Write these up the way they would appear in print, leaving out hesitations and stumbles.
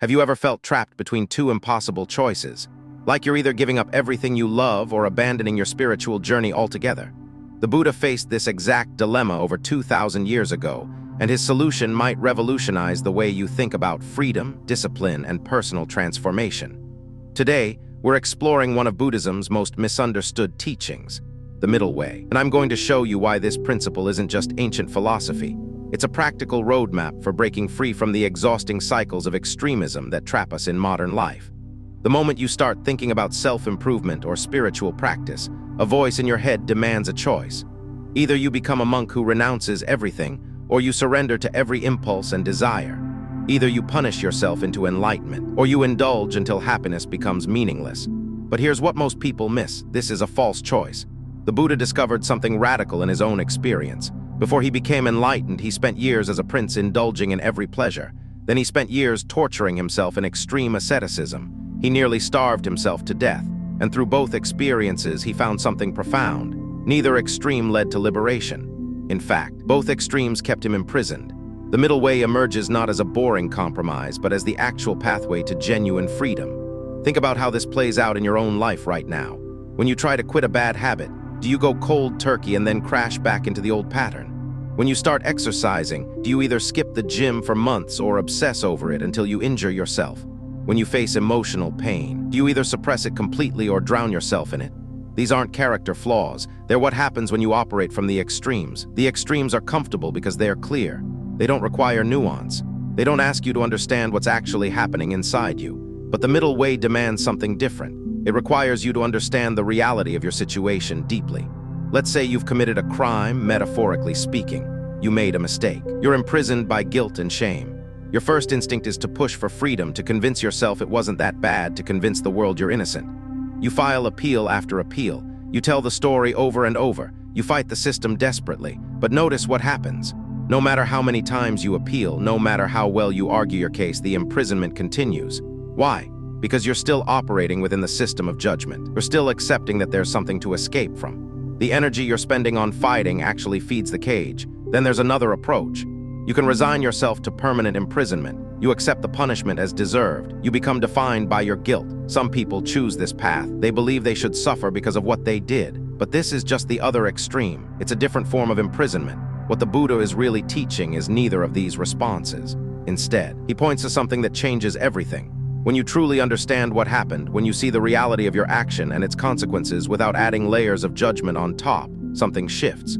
Have you ever felt trapped between two impossible choices? Like you're either giving up everything you love or abandoning your spiritual journey altogether? The Buddha faced this exact dilemma over 2,000 years ago, and his solution might revolutionize the way you think about freedom, discipline, and personal transformation. Today, we're exploring one of Buddhism's most misunderstood teachings, the middle way. And I'm going to show you why this principle isn't just ancient philosophy. It's a practical roadmap for breaking free from the exhausting cycles of extremism that trap us in modern life. The moment you start thinking about self-improvement or spiritual practice, a voice in your head demands a choice. Either you become a monk who renounces everything, or you surrender to every impulse and desire. Either you punish yourself into enlightenment, or you indulge until happiness becomes meaningless. But here's what most people miss: this is a false choice. The Buddha discovered something radical in his own experience. Before he became enlightened, he spent years as a prince indulging in every pleasure. Then he spent years torturing himself in extreme asceticism. He nearly starved himself to death. And through both experiences, he found something profound. Neither extreme led to liberation. In fact, both extremes kept him imprisoned. The middle way emerges not as a boring compromise, but as the actual pathway to genuine freedom. Think about how this plays out in your own life right now. When you try to quit a bad habit, do you go cold turkey and then crash back into the old pattern? When you start exercising, do you either skip the gym for months or obsess over it until you injure yourself? When you face emotional pain, do you either suppress it completely or drown yourself in it? These aren't character flaws. They're what happens when you operate from the extremes. The extremes are comfortable because they are clear. They don't require nuance. They don't ask you to understand what's actually happening inside you. But the middle way demands something different. It requires you to understand the reality of your situation deeply. Let's say you've committed a crime, metaphorically speaking. You made a mistake. You're imprisoned by guilt and shame. Your first instinct is to push for freedom, to convince yourself it wasn't that bad, to convince the world you're innocent. You file appeal after appeal. You tell the story over and over. You fight the system desperately. But notice what happens. No matter how many times you appeal, no matter how well you argue your case, the imprisonment continues. Why? Because you're still operating within the system of judgment. You're still accepting that there's something to escape from. The energy you're spending on fighting actually feeds the cage. Then there's another approach. You can resign yourself to permanent imprisonment. You accept the punishment as deserved. You become defined by your guilt. Some people choose this path. They believe they should suffer because of what they did. But this is just the other extreme. It's a different form of imprisonment. What the Buddha is really teaching is neither of these responses. Instead, he points to something that changes everything. When you truly understand what happened, when you see the reality of your action and its consequences without adding layers of judgment on top, something shifts.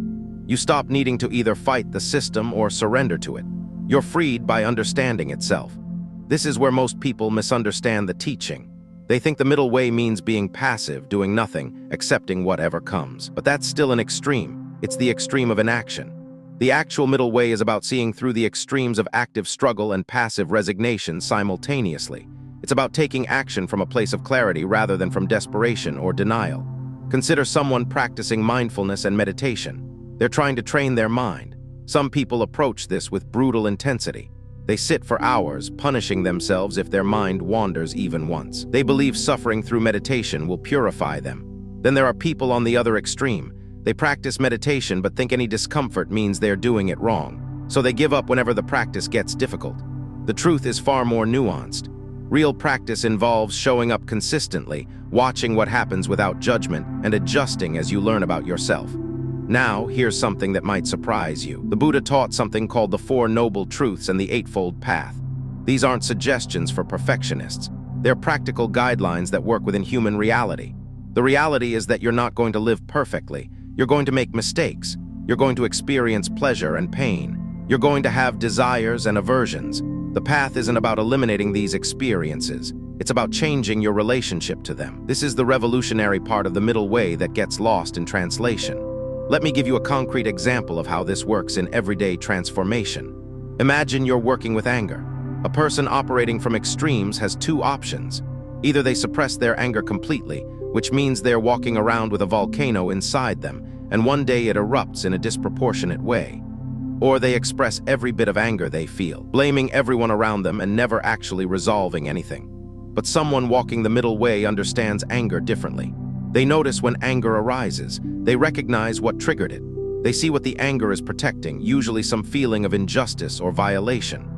You stop needing to either fight the system or surrender to it. You're freed by understanding itself. This is where most people misunderstand the teaching. They think the middle way means being passive, doing nothing, accepting whatever comes. But that's still an extreme. It's the extreme of inaction. The actual middle way is about seeing through the extremes of active struggle and passive resignation simultaneously. It's about taking action from a place of clarity rather than from desperation or denial. Consider someone practicing mindfulness and meditation. They're trying to train their mind. Some people approach this with brutal intensity. They sit for hours, punishing themselves if their mind wanders even once. They believe suffering through meditation will purify them. Then there are people on the other extreme. They practice meditation but think any discomfort means they're doing it wrong. So they give up whenever the practice gets difficult. The truth is far more nuanced. Real practice involves showing up consistently, watching what happens without judgment, and adjusting as you learn about yourself. Now, here's something that might surprise you. The Buddha taught something called the Four Noble Truths and the Eightfold Path. These aren't suggestions for perfectionists. They're practical guidelines that work within human reality. The reality is that you're not going to live perfectly. You're going to make mistakes. You're going to experience pleasure and pain. You're going to have desires and aversions. The path isn't about eliminating these experiences. It's about changing your relationship to them. This is the revolutionary part of the middle way that gets lost in translation. Let me give you a concrete example of how this works in everyday transformation. Imagine you're working with anger. A person operating from extremes has two options. Either they suppress their anger completely, which means they're walking around with a volcano inside them, and one day it erupts in a disproportionate way. Or they express every bit of anger they feel, blaming everyone around them and never actually resolving anything. But someone walking the middle way understands anger differently. They notice when anger arises. They recognize what triggered it. They see what the anger is protecting, usually some feeling of injustice or violation.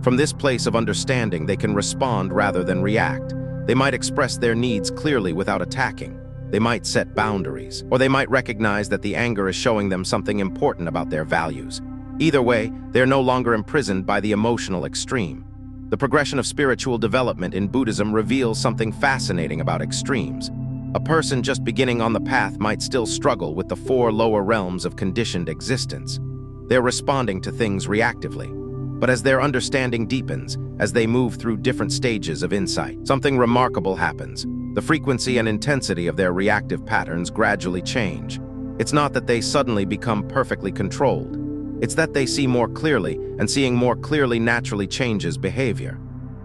From this place of understanding, they can respond rather than react. They might express their needs clearly without attacking. They might set boundaries, or they might recognize that the anger is showing them something important about their values. Either way, they are no longer imprisoned by the emotional extreme. The progression of spiritual development in Buddhism reveals something fascinating about extremes. A person just beginning on the path might still struggle with the 4 lower realms of conditioned existence. They're responding to things reactively. But as their understanding deepens, as they move through different stages of insight, something remarkable happens. The frequency and intensity of their reactive patterns gradually change. It's not that they suddenly become perfectly controlled. It's that they see more clearly, and seeing more clearly naturally changes behavior.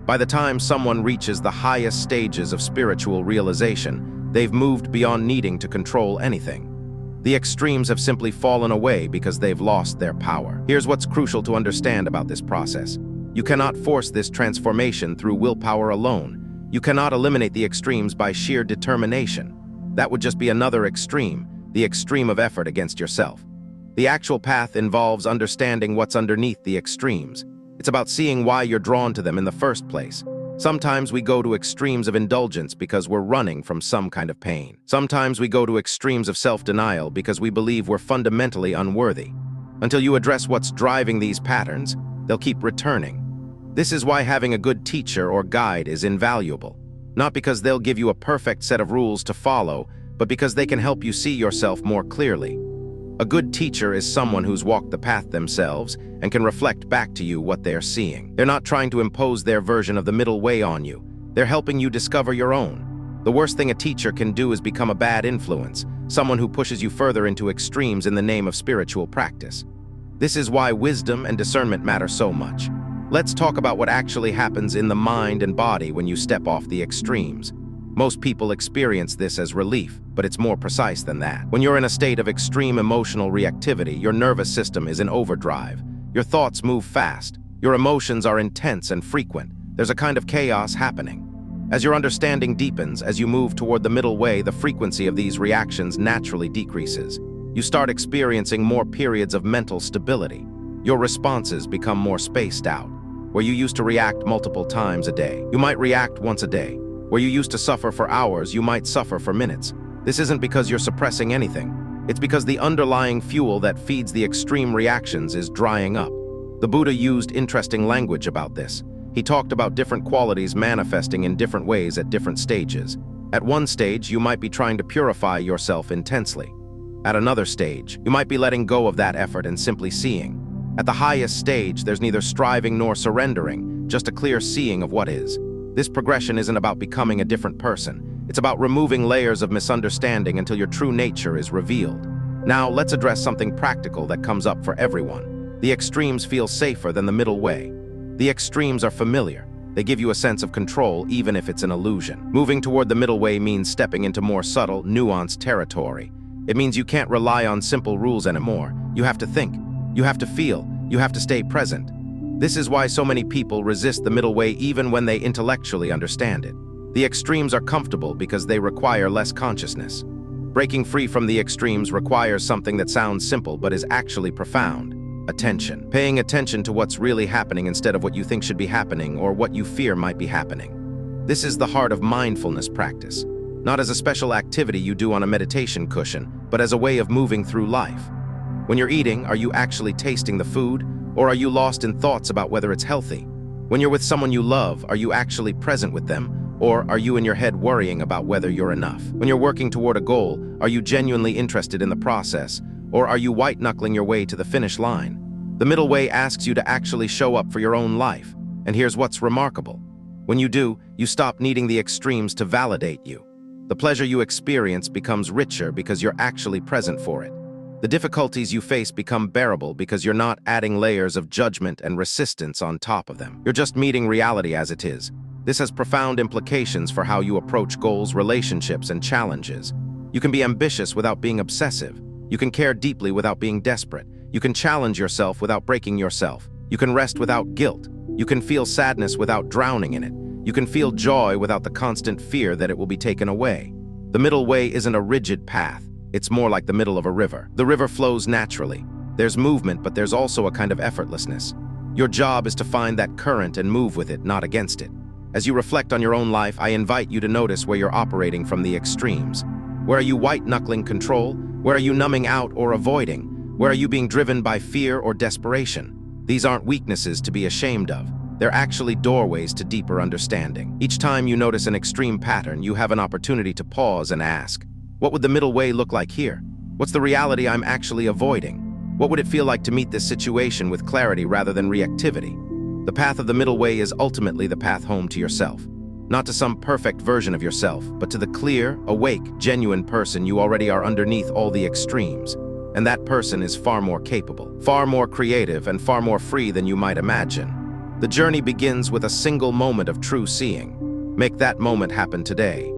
By the time someone reaches the highest stages of spiritual realization, they've moved beyond needing to control anything. The extremes have simply fallen away because they've lost their power. Here's what's crucial to understand about this process. You cannot force this transformation through willpower alone. You cannot eliminate the extremes by sheer determination. That would just be another extreme, the extreme of effort against yourself. The actual path involves understanding what's underneath the extremes. It's about seeing why you're drawn to them in the first place. Sometimes we go to extremes of indulgence because we're running from some kind of pain. Sometimes we go to extremes of self-denial because we believe we're fundamentally unworthy. Until you address what's driving these patterns, they'll keep returning. This is why having a good teacher or guide is invaluable. Not because they'll give you a perfect set of rules to follow, but because they can help you see yourself more clearly. A good teacher is someone who's walked the path themselves and can reflect back to you what they're seeing. They're not trying to impose their version of the middle way on you. They're helping you discover your own. The worst thing a teacher can do is become a bad influence, someone who pushes you further into extremes in the name of spiritual practice. This is why wisdom and discernment matter so much. Let's talk about what actually happens in the mind and body when you step off the extremes. Most people experience this as relief, but it's more precise than that. When you're in a state of extreme emotional reactivity, your nervous system is in overdrive. Your thoughts move fast. Your emotions are intense and frequent. There's a kind of chaos happening. As your understanding deepens, as you move toward the middle way, the frequency of these reactions naturally decreases. You start experiencing more periods of mental stability. Your responses become more spaced out. Where you used to react multiple times a day, you might react once a day. Where you used to suffer for hours, you might suffer for minutes. This isn't because you're suppressing anything. It's because the underlying fuel that feeds the extreme reactions is drying up. The Buddha used interesting language about this. He talked about different qualities manifesting in different ways at different stages. At one stage, you might be trying to purify yourself intensely. At another stage, you might be letting go of that effort and simply seeing. At the highest stage, there's neither striving nor surrendering, just a clear seeing of what is. This progression isn't about becoming a different person. It's about removing layers of misunderstanding until your true nature is revealed. Now, let's address something practical that comes up for everyone. The extremes feel safer than the middle way. The extremes are familiar. They give you a sense of control, even if it's an illusion. Moving toward the middle way means stepping into more subtle, nuanced territory. It means you can't rely on simple rules anymore. You have to think. You have to feel. You have to stay present. This is why so many people resist the middle way even when they intellectually understand it. The extremes are comfortable because they require less consciousness. Breaking free from the extremes requires something that sounds simple but is actually profound. Attention. Paying attention to what's really happening instead of what you think should be happening or what you fear might be happening. This is the heart of mindfulness practice. Not as a special activity you do on a meditation cushion, but as a way of moving through life. When you're eating, are you actually tasting the food? Or are you lost in thoughts about whether it's healthy? When you're with someone you love, are you actually present with them? Or are you in your head worrying about whether you're enough? When you're working toward a goal, are you genuinely interested in the process? Or are you white-knuckling your way to the finish line? The middle way asks you to actually show up for your own life. And here's what's remarkable. When you do, you stop needing the extremes to validate you. The pleasure you experience becomes richer because you're actually present for it. The difficulties you face become bearable because you're not adding layers of judgment and resistance on top of them. You're just meeting reality as it is. This has profound implications for how you approach goals, relationships, and challenges. You can be ambitious without being obsessive. You can care deeply without being desperate. You can challenge yourself without breaking yourself. You can rest without guilt. You can feel sadness without drowning in it. You can feel joy without the constant fear that it will be taken away. The middle way isn't a rigid path. It's more like the middle of a river. The river flows naturally. There's movement, but there's also a kind of effortlessness. Your job is to find that current and move with it, not against it. As you reflect on your own life, I invite you to notice where you're operating from the extremes. Where are you white-knuckling control? Where are you numbing out or avoiding? Where are you being driven by fear or desperation? These aren't weaknesses to be ashamed of. They're actually doorways to deeper understanding. Each time you notice an extreme pattern, you have an opportunity to pause and ask, what would the middle way look like here? What's the reality I'm actually avoiding? What would it feel like to meet this situation with clarity rather than reactivity? The path of the middle way is ultimately the path home to yourself. Not to some perfect version of yourself, but to the clear, awake, genuine person you already are underneath all the extremes. And that person is far more capable, far more creative, and far more free than you might imagine. The journey begins with a single moment of true seeing. Make that moment happen today.